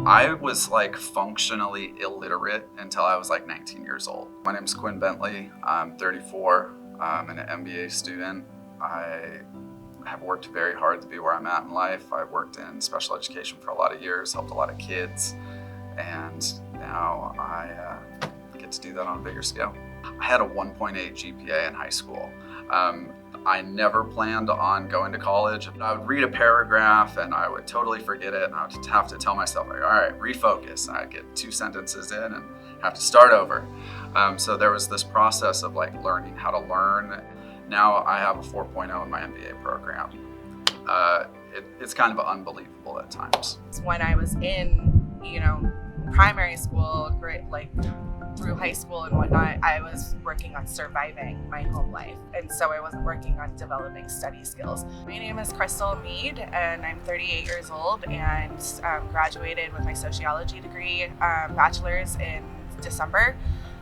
I was like functionally illiterate until I was like 19 years old. My name's Quinn Bentley. I'm 34. I'm an MBA student. I have worked very hard to be where I'm at in life. I've worked in special education for a lot of years, helped a lot of kids, and now I get to do that on a bigger scale. I had a 1.8 GPA in high school. I never planned on going to college. I would read a paragraph and I would totally forget it, and I would have to tell myself, like, all right, refocus. And I'd get 2 sentences in and have to start over. So there was this process of like learning how to learn. Now I have a 4.0 in my MBA program. It's kind of unbelievable at times. When I was in, primary school, through high school and whatnot, I was working on surviving my home life. And so I wasn't working on developing study skills. My name is Crystal Mead, and I'm 38 years old and graduated with my sociology degree, bachelor's in December.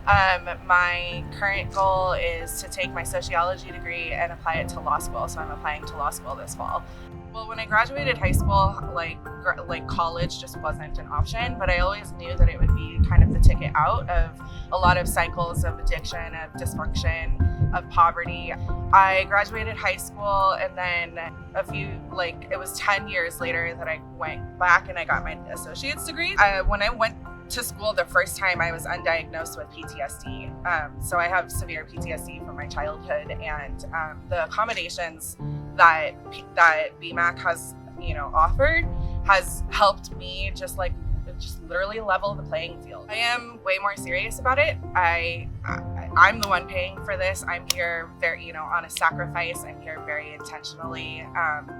My current goal is to take my sociology degree and apply it to law school. So I'm applying to law school this fall. Well, when I graduated high school, like college just wasn't an option, but I always knew that it would be kind of the ticket out of a lot of cycles of addiction, of dysfunction, of poverty. I graduated high school, and then it was 10 years later that I went back and I got my associate's degree. When I went to school the first time, I was undiagnosed with PTSD. So I have severe PTSD from my childhood, and the accommodations that BMAC has, offered has helped me just literally level the playing field. I am way more serious about it. I'm the one paying for this. I'm here very, on a sacrifice. I'm here very intentionally.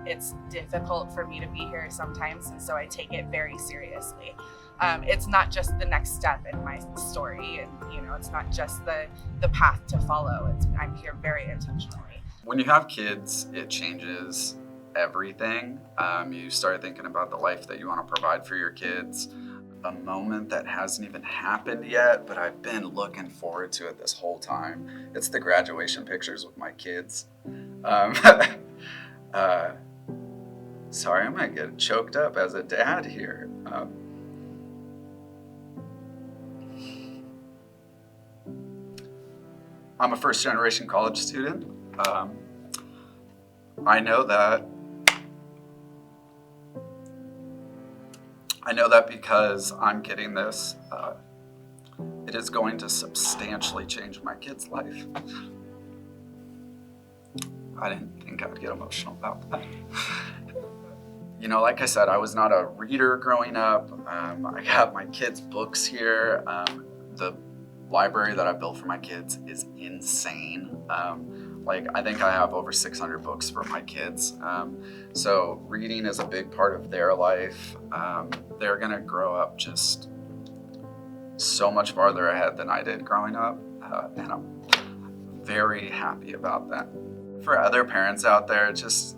It's difficult for me to be here sometimes, and so I take it very seriously. It's not just the next step in my story, and it's not just the path to follow. I'm here very intentionally. When you have kids, it changes everything. You start thinking about the life that you want to provide for your kids. A moment that hasn't even happened yet, but I've been looking forward to it this whole time. It's the graduation pictures with my kids. Sorry, I might get choked up as a dad here. I'm a first-generation college student. I know that because I'm getting this, it is going to substantially change my kid's life. I didn't think I would get emotional about that. Like I said, I was not a reader growing up. I have my kids' books here. The library that I built for my kids is insane. I think I have over 600 books for my kids. So reading is a big part of their life. They're gonna grow up just so much farther ahead than I did growing up. And I'm very happy about that. For other parents out there, just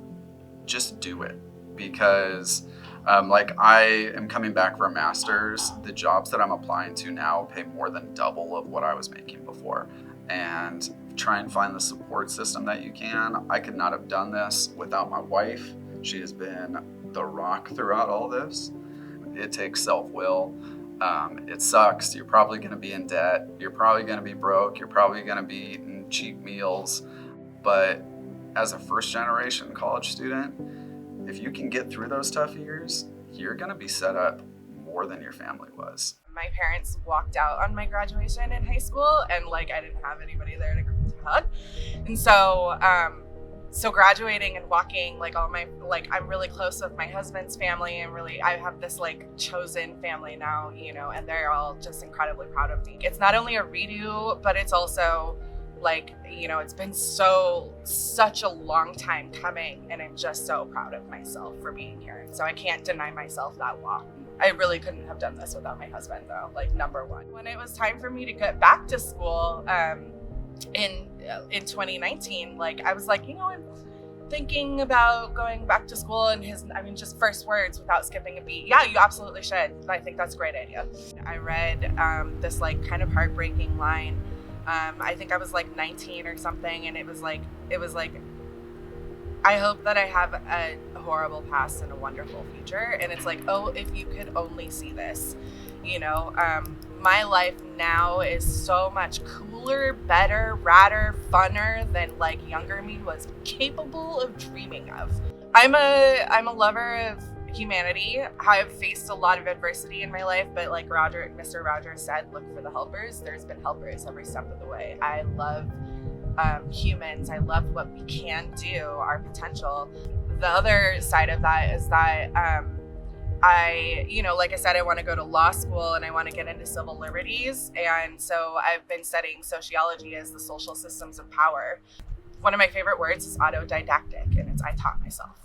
do it. Because I am coming back for a master's. The jobs that I'm applying to now pay more than double of what I was making before. And try and find the support system that you can. I could not have done this without my wife. She has been the rock throughout all this. It takes self-will. It sucks. You're probably going to be in debt. You're probably going to be broke. You're probably going to be eating cheap meals. But as a first-generation college student, if you can get through those tough years, you're going to be set up more than your family was. My parents walked out on my graduation in high school, and I didn't have anybody there to hug. And so graduating and walking, I'm really close with my husband's family, and I have this chosen family now, and they're all just incredibly proud of me. It's not only a redo, but it's also it's been such a long time coming, and I'm just so proud of myself for being here. So I can't deny myself that walk. I really couldn't have done this without my husband, though, number one. When it was time for me to get back to school in 2019, I was I'm thinking about going back to school, and just first words without skipping a beat. Yeah, you absolutely should. I think that's a great idea. I read this kind of heartbreaking line. I think I was 19 or something, and it was I hope that I have a horrible past and a wonderful future. And it's like, oh, if you could only see this, my life now is so much cooler, better, radder, funner than like younger me was capable of dreaming of. I'm a lover of humanity. I've faced a lot of adversity in my life, but like Mr. Rogers said, look for the helpers. There's been helpers every step of the way. I love humans. I love what we can do, our potential. The other side of that is that like I said, I want to go to law school and I want to get into civil liberties. And so I've been studying sociology as the social systems of power. One of my favorite words is autodidactic, and it's I taught myself.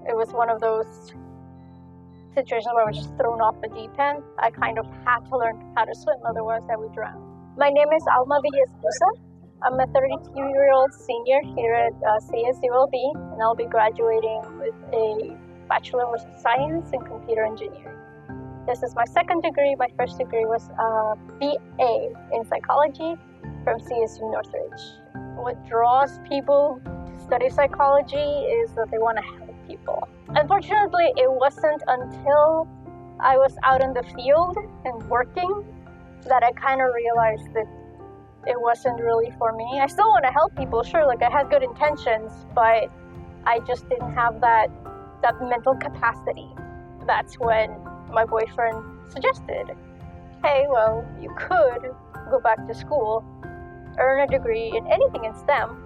It was one of those situations where I was just thrown off the deep end. I kind of had to learn how to swim, otherwise I would drown. My name is Alma Villas. I'm a 32-year-old senior here at CSULB, and I'll be graduating with a Bachelor of Science in Computer Engineering. This is my second degree. My first degree was a BA in Psychology from CSU Northridge. What draws people to study psychology is that they want to help people. Unfortunately, it wasn't until I was out in the field and working that I kind of realized that it wasn't really for me. I still want to help people, sure, like I had good intentions, but I just didn't have that mental capacity. That's when my boyfriend suggested, hey, well, you could go back to school, earn a degree in anything in STEM.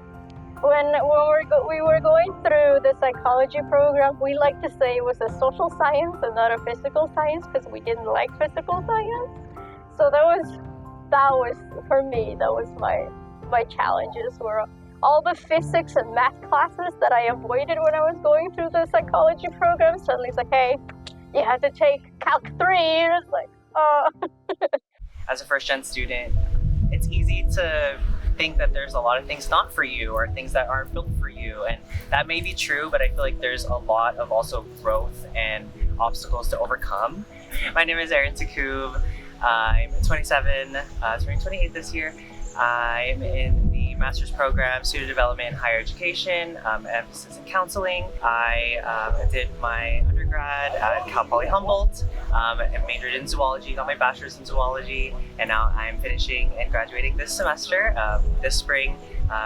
When we were going through the psychology program, we like to say it was a social science and not a physical science because we didn't like physical science. So that was for me, that was my challenges were all the physics and math classes that I avoided when I was going through the psychology program. Suddenly it's like, hey, you have to take Calc 3. It's like, oh. As a first-gen student, it's easy to think that there's a lot of things not for you or things that aren't built for you. And that may be true, but I feel like there's a lot of also growth and obstacles to overcome. My name is Aaron Takub. I'm 27, turning 28 this year. I'm in the master's program, student development and higher education, emphasis in counseling. I did my undergrad at Cal Poly Humboldt and majored in zoology, got my bachelor's in zoology, and now I'm finishing and graduating this semester, this spring,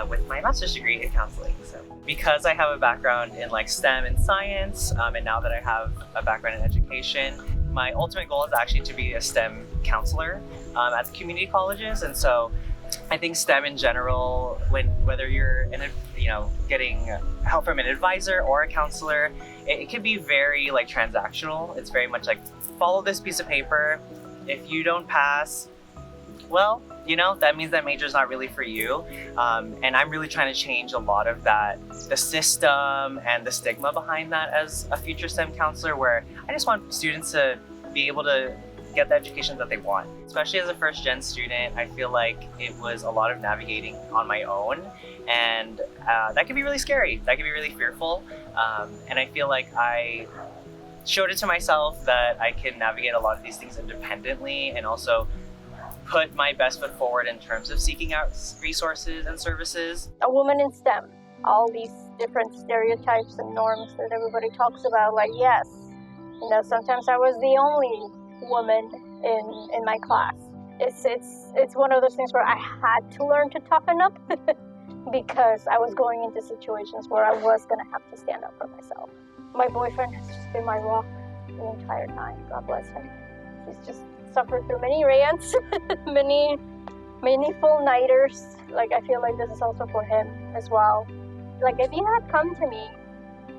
with my master's degree in counseling. So, because I have a background in like STEM and science, and now that I have a background in education, my ultimate goal is actually to be a STEM counselor at the community colleges. And so I think STEM in general, whether you're getting help from an advisor or a counselor, it can be very like transactional. It's very much like follow this piece of paper. If you don't pass, well, that means that major is not really for you. And I'm really trying to change a lot of that, the system and the stigma behind that as a future STEM counselor, where I just want students to be able to get the education that they want. Especially as a first-gen student, I feel like it was a lot of navigating on my own, and that can be really scary. That can be really fearful. And I feel like I showed it to myself that I can navigate a lot of these things independently and also put my best foot forward in terms of seeking out resources and services. A woman in STEM, all these different stereotypes and norms that everybody talks about, like, yes, sometimes I was the only woman in my class. It's one of those things where I had to learn to toughen up because I was going into situations where I was going to have to stand up for myself. My boyfriend has just been my rock the entire time. God bless him. He's just suffered through many rants, many full-nighters. Like, I feel like this is also for him as well. Like, if you had come to me,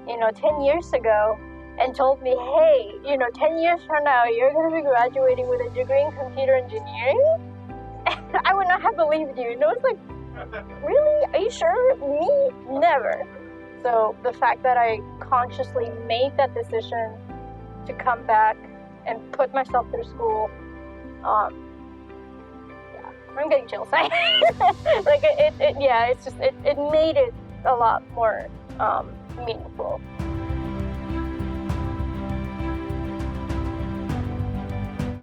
10 years ago and told me, hey, 10 years from now, you're going to be graduating with a degree in computer engineering, I would not have believed you. It's like, really? Are you sure? Me? Never. So the fact that I consciously made that decision to come back and put myself through school, I'm getting chills. Like it made it a lot more meaningful.